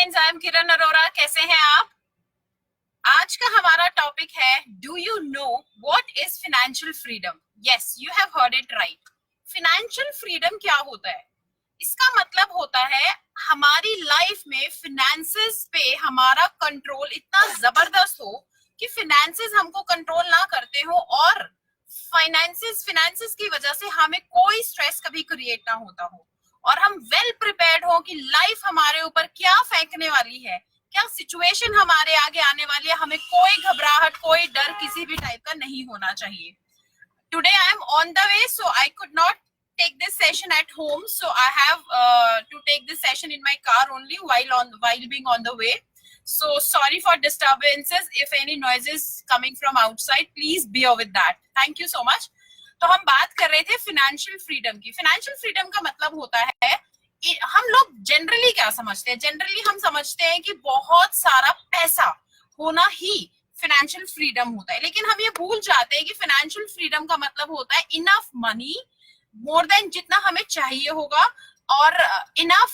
Friends, I am किरण अरोरा। कैसे हैं आप? आज का हमारा टॉपिक है do you know what is financial freedom. Yes, you have heard it right. Financial freedom क्या होता है? इसका मतलब होता है हमारी लाइफ में फिनेंसेस पे हमारा कंट्रोल इतना जबरदस्त हो कि फिनेंसेस हमको कंट्रोल ना करते हो और फाइनेंसेस की वजह से हमें कोई स्ट्रेस कभी क्रिएट ना होता हो और हम वेल प्रिपेयर्ड हो कि लाइफ हमारे ऊपर क्या फेंकने वाली है, क्या सिचुएशन हमारे आगे आने वाली है। हमें कोई घबराहट, कोई डर किसी भी टाइप का नहीं होना चाहिए। Today I am on the way, so I could not take this session at home, so I have to take this session in my car only while being on the way. So sorry for disturbances. If any noise is coming from outside, please bear with that. Thank you so much. तो हम बात कर रहे थे financial freedom की। Financial freedom का मतलब होता है, हम लोग जनरली क्या समझते हैं? जनरली हम समझते हैं कि बहुत सारा पैसा होना ही फाइनेंशियल फ्रीडम होता है, लेकिन हम ये भूल जाते हैं कि फाइनेंशियल फ्रीडम का मतलब होता है इनफ मनी, मोर देन जितना हमें चाहिए होगा, और इनफ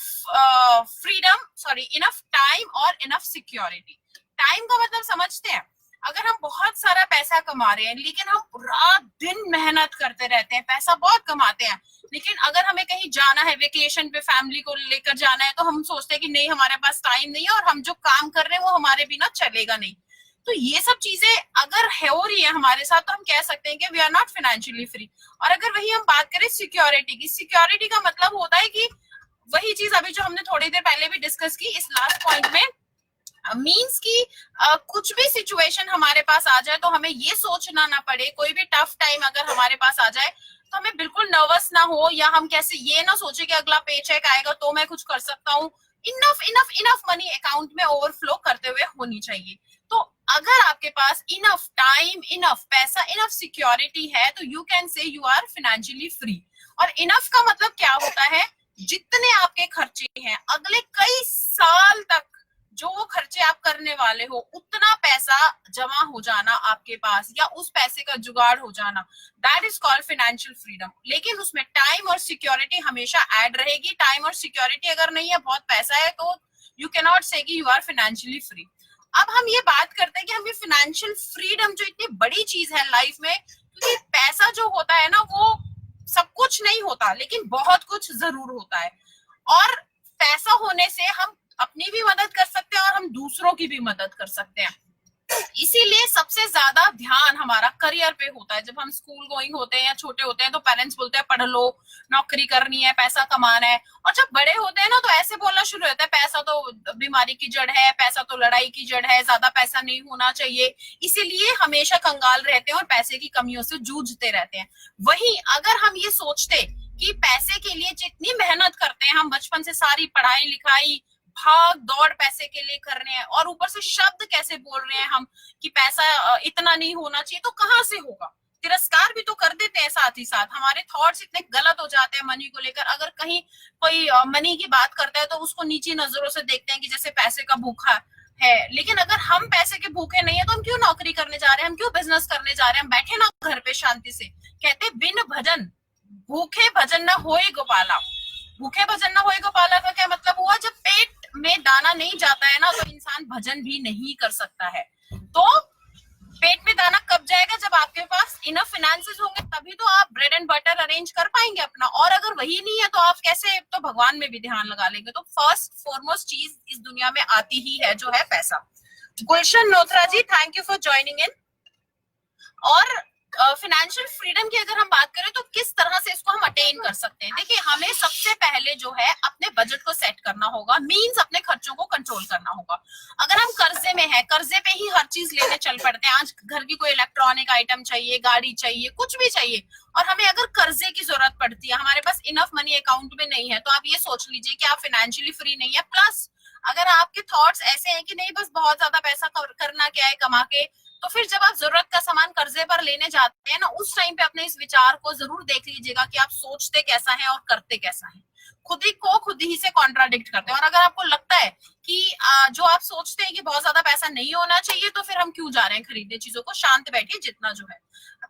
इनफ टाइम और इनफ सिक्योरिटी। टाइम का मतलब समझते हैं, अगर हम बहुत सारा पैसा कमा रहे हैं लेकिन हम रात दिन मेहनत करते रहते हैं, पैसा बहुत कमाते हैं, लेकिन अगर हमें कहीं जाना है, वेकेशन पे फैमिली को लेकर जाना है, तो हम सोचते हैं कि नहीं, हमारे पास टाइम नहीं है और हम जो काम कर रहे हैं वो हमारे बिना चलेगा नहीं। तो ये सब चीजें अगर हो रही है हमारे साथ, तो हम कह सकते हैं कि we are not financially free. और अगर वही हम बात करें सिक्योरिटी की, सिक्योरिटी का मतलब होता है कि वही चीज अभी जो हमने थोड़ी देर पहले भी डिस्कस की इस लास्ट पॉइंट में, मीन्स की कुछ भी सिचुएशन हमारे पास आ जाए तो हमें ये सोचना ना पड़े। कोई भी टफ टाइम अगर हमारे पास आ जाए तो हमें बिल्कुल नर्वस ना हो, या हम कैसे ये ना सोचे कि अगला पे चेक आएगा तो मैं कुछ कर सकता हूँ। Enough enough enough money account में ओवरफ्लो करते हुए होनी चाहिए। तो अगर आपके पास इनफ टाइम, इनफ पैसा, इनफ सिक्योरिटी है, तो you can say you are financially free. और इनफ का मतलब क्या होता है? जितने आपके खर्चे हैं अगले कई साल तक, जो वो खर्चे आप करने वाले हो, उतना पैसा जमा हो जाना आपके पास, या उस पैसे का जुगाड़ हो जाना, that is called financial freedom. लेकिन उसमें टाइम और सिक्योरिटी हमेशा ऐड रहेगी। टाइम और सिक्योरिटी अगर नहीं है, बहुत पैसा है, तो यू कैन नॉट से कि यू आर फाइनेंशियली फ्री। अब हम ये बात करते हैं कि हम ये फाइनेंशियल फ्रीडम जो इतनी बड़ी चीज है लाइफ में, क्योंकि पैसा जो होता है ना, वो सब कुछ नहीं होता, लेकिन बहुत कुछ जरूर होता है। और पैसा होने से हम अपनी भी मदद कर सकते हैं और हम दूसरों की भी मदद कर सकते हैं। इसीलिए सबसे ज्यादा ध्यान हमारा करियर पे होता है। जब हम स्कूल गोइंग होते हैं या छोटे होते हैं तो पेरेंट्स बोलते हैं पढ़ लो, नौकरी करनी है, पैसा कमाना है। और जब बड़े होते हैं ना, तो ऐसे बोलना शुरू होता है, पैसा तो बीमारी की जड़ है, पैसा तो लड़ाई की जड़ है, ज्यादा पैसा नहीं होना चाहिए। इसीलिए हमेशा कंगाल रहते हैं और पैसे की कमियों से जूझते रहते हैं। वहीं अगर हम ये सोचते कि पैसे के लिए जितनी मेहनत करते हैं हम, बचपन से सारी पढ़ाई लिखाई भाग दौड़ पैसे के लिए कर रहे हैं, और ऊपर से शब्द कैसे बोल रहे हैं हम कि पैसा इतना नहीं होना चाहिए, तो कहाँ से होगा? तिरस्कार भी तो कर देते हैं, साथ ही साथ हमारे थॉट्स इतने गलत हो जाते हैं मनी को लेकर। अगर कहीं कोई मनी की बात करता है तो उसको नीची नजरों से देखते हैं कि जैसे पैसे का भूखा है। लेकिन अगर हम पैसे के भूखे नहीं है तो हम क्यों नौकरी करने जा रहे हैं, हम क्यों बिजनेस करने जा रहे हैं? हम बैठे ना घर पे शांति से। कहते बिन भजन भूखे भजन न होए गोपाला। भूखे भजन न होए गोपाला का क्या मतलब हुआ? जब पेट में दाना नहीं जाता है ना, तो इंसान भजन भी नहीं कर सकता है। तो पेट में दाना कब जाएगा? जब आपके पास इनफ फाइनेंसेस होंगे, तभी तो आप ब्रेड एंड बटर अरेंज कर पाएंगे अपना। और अगर वही नहीं है तो आप कैसे? तो भगवान में भी ध्यान लगा लेंगे। तो फर्स्ट फॉरमोस्ट चीज इस दुनिया में आती ही है, जो है पैसा। Gulshan Nothra ji, thank you for joining in. और फाइनेंशियल फ्रीडम की अगर हम बात करें तो किस तरह से इसको हम अटेन कर सकते हैं? देखिए, हमें सबसे पहले जो है अपने बजट को सेट करना होगा, मींस अपने खर्चों को कंट्रोल करना होगा। अगर हम कर्जे में हैं, कर्जे पे ही हर चीज लेने चल पड़ते हैं, आज घर की कोई इलेक्ट्रॉनिक आइटम चाहिए, गाड़ी चाहिए, कुछ भी चाहिए, और हमें अगर कर्जे की जरूरत पड़ती है, हमारे पास इनफ मनी अकाउंट में नहीं है, तो आप ये सोच लीजिए कि आप फाइनेंशियली फ्री नहीं है। प्लस अगर आपके थॉट्स ऐसे हैं कि नहीं, बस बहुत ज्यादा पैसा करना क्या है कमा के, तो फिर जब आप जरूरत का सामान कर्जे पर लेने जाते हैं ना, उस टाइम पे अपने इस विचार को जरूर देख लीजिएगा कि आप सोचते कैसा है और करते कैसा है। खुद ही को खुद ही से कॉन्ट्राडिक्ट करते हैं। और अगर आपको लगता है कि जो आप सोचते हैं कि बहुत ज्यादा पैसा नहीं होना चाहिए, तो फिर हम क्यों जा रहे हैं खरीदने चीजों को? शांत बैठिए जितना जो है।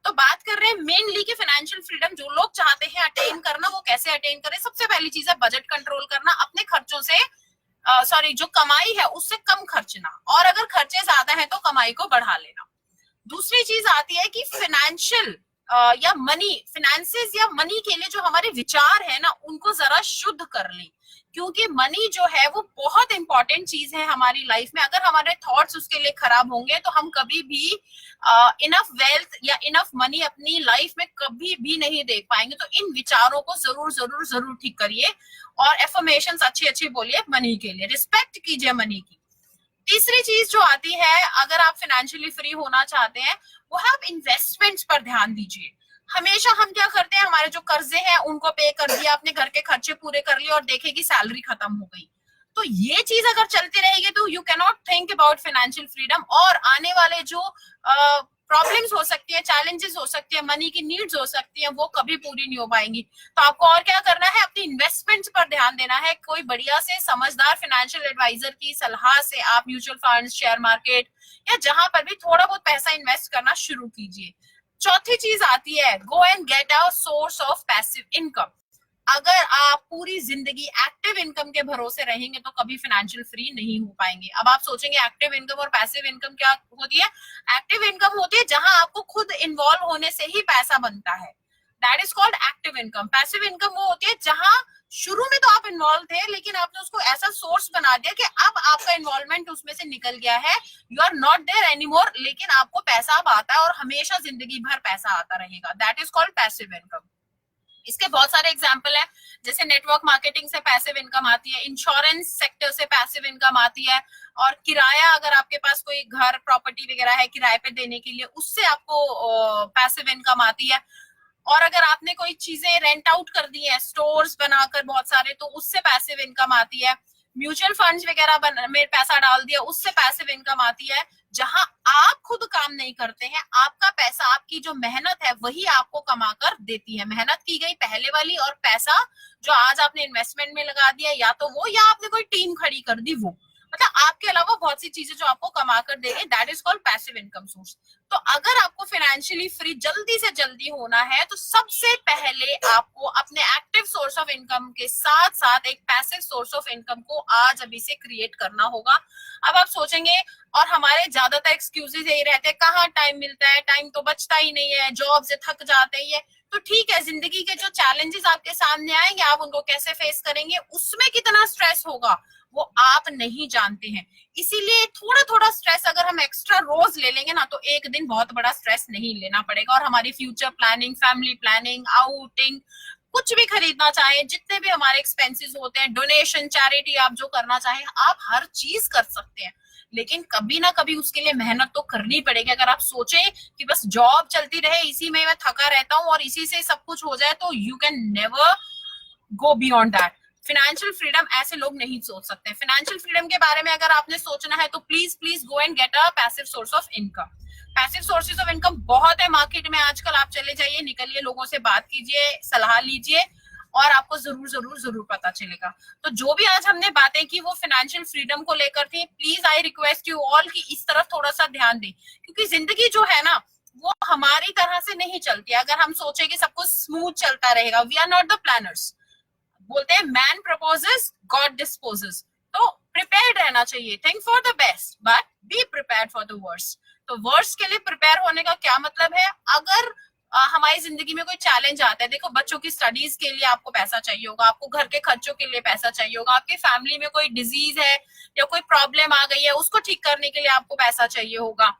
तो बात कर रहे हैं मेनली कि फाइनेंशियल फ्रीडम जो लोग चाहते हैं अटेन करना, वो कैसे अटेन करें। सबसे पहली चीज है बजट कंट्रोल करना, अपने खर्चों से सॉरी जो कमाई है उससे कम खर्चना, और अगर खर्चे ज्यादा है तो कमाई को बढ़ा लेना। दूसरी चीज आती है कि फाइनेंशियल या मनी, फिनेंसेस या मनी के लिए जो हमारे विचार है ना उनको जरा शुद्ध कर लें, क्योंकि मनी जो है वो बहुत इंपॉर्टेंट चीज है हमारी लाइफ में। अगर हमारे थॉट्स उसके लिए खराब होंगे तो हम कभी भी इनफ वेल्थ या इनफ मनी अपनी लाइफ में कभी भी नहीं देख पाएंगे। तो इन विचारों को जरूर जरूर जरूर ठीक करिए और एफर्मेशंस अच्छी अच्छी बोलिए मनी के लिए, रिस्पेक्ट कीजिए मनी की। तीसरी चीज जो आती है, अगर आप फाइनेंशियली फ्री होना चाहते हैं, वो है आप इन्वेस्टमेंट्स पर ध्यान दीजिए। हमेशा हम क्या करते हैं, हमारे जो कर्जे हैं उनको पे कर दिया, अपने घर के खर्चे पूरे कर लिए और देखे कि सैलरी खत्म हो गई। तो ये चीज अगर चलती रहेगी तो you can not think about financial freedom, और आने वाले जो प्रॉब्लम्स हो सकती है, चैलेंजेस हो सकती है, मनी की नीड्स हो सकती है, वो कभी पूरी नहीं हो पाएंगी। तो आपको और क्या करना है, अपनी इन्वेस्टमेंट्स पर ध्यान देना है। कोई बढ़िया से समझदार फाइनेंशियल एडवाइजर की सलाह से आप म्यूचुअल फंड, शेयर मार्केट या जहां पर भी थोड़ा बहुत पैसा इन्वेस्ट करना शुरू कीजिए। चौथी चीज आती है, go and get a source of passive income. अगर आप पूरी जिंदगी एक्टिव इनकम के भरोसे रहेंगे तो कभी फाइनेंशियल फ्री नहीं हो पाएंगे। अब आप सोचेंगे एक्टिव इनकम और पैसिव इनकम क्या होती है? एक्टिव इनकम होती है जहां आपको खुद इन्वॉल्व होने से ही पैसा बनता है, that is called active income. Passive income वो होती है जहां शुरू में तो आप इन्वॉल्व थे लेकिन आपने उसको ऐसा सोर्स बना दिया कि अब आपका इन्वॉल्वमेंट उसमें से निकल गया है, you are not there anymore, लेकिन आपको पैसा अब आता है और हमेशा जिंदगी भर पैसा आता रहेगा, that is called passive income. इसके बहुत सारे एग्जाम्पल है, जैसे नेटवर्क मार्केटिंग से पैसिव इनकम आती है, इंश्योरेंस सेक्टर से पैसिव इनकम आती है, और किराया, अगर आपके पास कोई घर प्रॉपर्टी वगैरह है किराए पे देने के लिए, उससे आपको पैसिव इनकम आती है। और अगर आपने कोई चीजें रेंट आउट कर दी है, स्टोर्स बनाकर बहुत सारे, तो उससे पैसिव इनकम आती है। म्यूचुअल फंड्स वगैरह में पैसा डाल दिया, उससे पैसिव इनकम आती है। जहां आप खुद काम नहीं करते हैं, आपका पैसा, आपकी जो मेहनत है वही आपको कमा कर देती है। मेहनत की गई पहले वाली और पैसा जो आज आपने इन्वेस्टमेंट में लगा दिया, या तो वो या आपने कोई टीम खड़ी कर दी वो, मतलब आपके अलावा बहुत सी चीजें जो आपको कमा कर देंगे, that is called passive income source. तो अगर आपको फाइनेंशियली फ्री जल्दी से जल्दी होना है तो सबसे पहले आपको अपने एक्टिव सोर्स ऑफ इनकम के साथ साथ एक पैसिव सोर्स ऑफ इनकम को आज अभी से क्रिएट करना होगा। अब आप सोचेंगे, और हमारे ज्यादातर एक्सक्यूजेस यही रहते हैं, कहाँ टाइम मिलता है, टाइम तो बचता ही नहीं है, जॉब से थक जाते हैं। तो ठीक है, जिंदगी के जो चैलेंजेस आपके सामने आएंगे आप उनको कैसे फेस करेंगे, उसमें कितना स्ट्रेस होगा वो आप नहीं जानते हैं। इसीलिए थोड़ा थोड़ा स्ट्रेस अगर हम एक्स्ट्रा रोज ले लेंगे ना तो एक दिन बहुत बड़ा स्ट्रेस नहीं लेना पड़ेगा, और हमारी future planning, family planning, outing, कुछ भी खरीदना चाहे, जितने भी हमारे एक्सपेंसेस होते हैं, डोनेशन, चैरिटी, आप जो करना चाहें आप हर चीज कर सकते हैं। लेकिन कभी ना कभी उसके लिए मेहनत तो करनी पड़ेगी। अगर आप सोचे कि बस जॉब चलती रहे, इसी में मैं थका रहता हूँ और इसी से सब कुछ हो जाए, तो you can never go beyond that. Financial freedom ऐसे लोग नहीं सोच सकते। फाइनेंशियल फ्रीडम के बारे में अगर आपने सोचना है तो please please go and get a passive source of income. Passive sources of income बहुत है मार्केट में आजकल, आप चले जाइए, निकलिए, लोगों से बात कीजिए, सलाह लीजिए, और आपको जरूर जरूर जरूर पता चलेगा। तो जो भी आज हमने बातें की वो फाइनेंशियल फ्रीडम को लेकर थी। Please I request you all कि इस तरफ थोड़ा सा ध्यान दें, क्योंकि जिंदगी जो है ना वो हमारी तरह से नहीं चलती। अगर हम सोचे कि सब कुछ स्मूथ चलता रहेगा, we are not the planners. बोलते हैं मैन प्रपोजेस गॉड डिस्पोजेस। तो प्रिपेयर्ड रहना चाहिए, think for the best but be prepared for the worst. तो वर्स्ट के लिए प्रिपेयर होने का क्या मतलब है, अगर हमारी जिंदगी में कोई चैलेंज आता है, देखो बच्चों की स्टडीज के लिए आपको पैसा चाहिए होगा, आपको घर के खर्चों के लिए पैसा चाहिए होगा, आपकी फैमिली में कोई डिजीज है या कोई प्रॉब्लम आ गई है उसको ठीक करने के लिए आपको पैसा चाहिए होगा,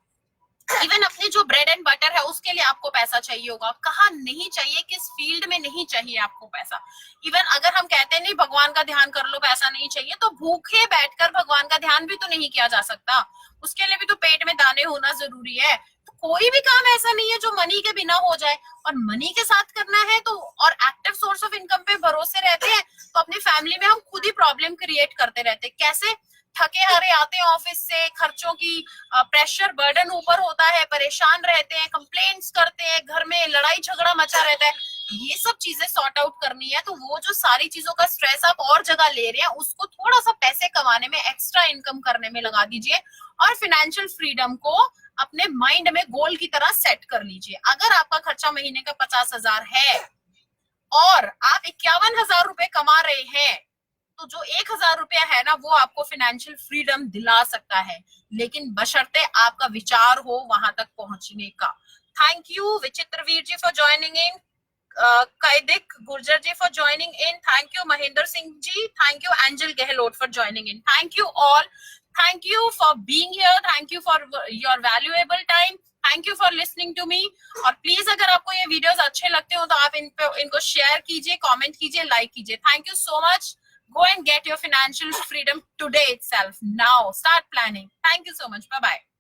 इवन अपने जो ब्रेड एंड बटर है उसके लिए आपको पैसा चाहिए होगा। कहाँ नहीं चाहिए, किस फील्ड में नहीं चाहिए आपको पैसा। इवन अगर हम कहते हैं नहीं भगवान का ध्यान कर लो, पैसा नहीं चाहिए, तो भूखे बैठकर भगवान का ध्यान भी तो नहीं किया जा सकता, उसके लिए भी तो पेट में दाने होना जरूरी है। तो कोई भी काम ऐसा नहीं है जो मनी के बिना हो जाए, और मनी के साथ करना है तो, और एक्टिव सोर्स ऑफ इनकम पे भरोसे रहते हैं तो अपनी फैमिली में हम खुद ही प्रॉब्लम क्रिएट करते रहते हैं। कैसे? थके हारे आते हैं ऑफिस से, खर्चों की प्रेशर बर्डन ऊपर होता है, परेशान रहते हैं, कंप्लेंट्स करते हैं, घर में लड़ाई झगड़ा मचा रहता है, ये सब चीजें सॉर्ट आउट करनी है। तो वो जो सारी चीजों का स्ट्रेस आप और जगह ले रहे हैं उसको थोड़ा सा पैसे कमाने में, एक्स्ट्रा इनकम करने में लगा दीजिए, और फाइनेंशियल फ्रीडम को अपने माइंड में गोल की तरह सेट कर लीजिए। अगर आपका खर्चा महीने का 50,000 है और आप 51,000 रुपए कमा रहे हैं, तो जो 1,000 रुपया है ना, वो आपको फाइनेंशियल फ्रीडम दिला सकता है, लेकिन बशर्ते आपका विचार हो वहां तक पहुंचने का। Thank you Vichitraveer ji for joining in, Kaidik Gurjar ji for joining in. Thank you Mahinder Singh ji. Thank you Angel Gehlot for joining in. Thank you all. Thank you for being here. Thank you for your valuable time. Thank you for listening to me. और please अगर आपको ये videos अच्छे लगते हो तो आप इनको शेयर कीजिए, कमेंट कीजिए, लाइक कीजिए। Thank you so much. Go and get your financial freedom today itself. Now start planning. Thank you so much. Bye bye.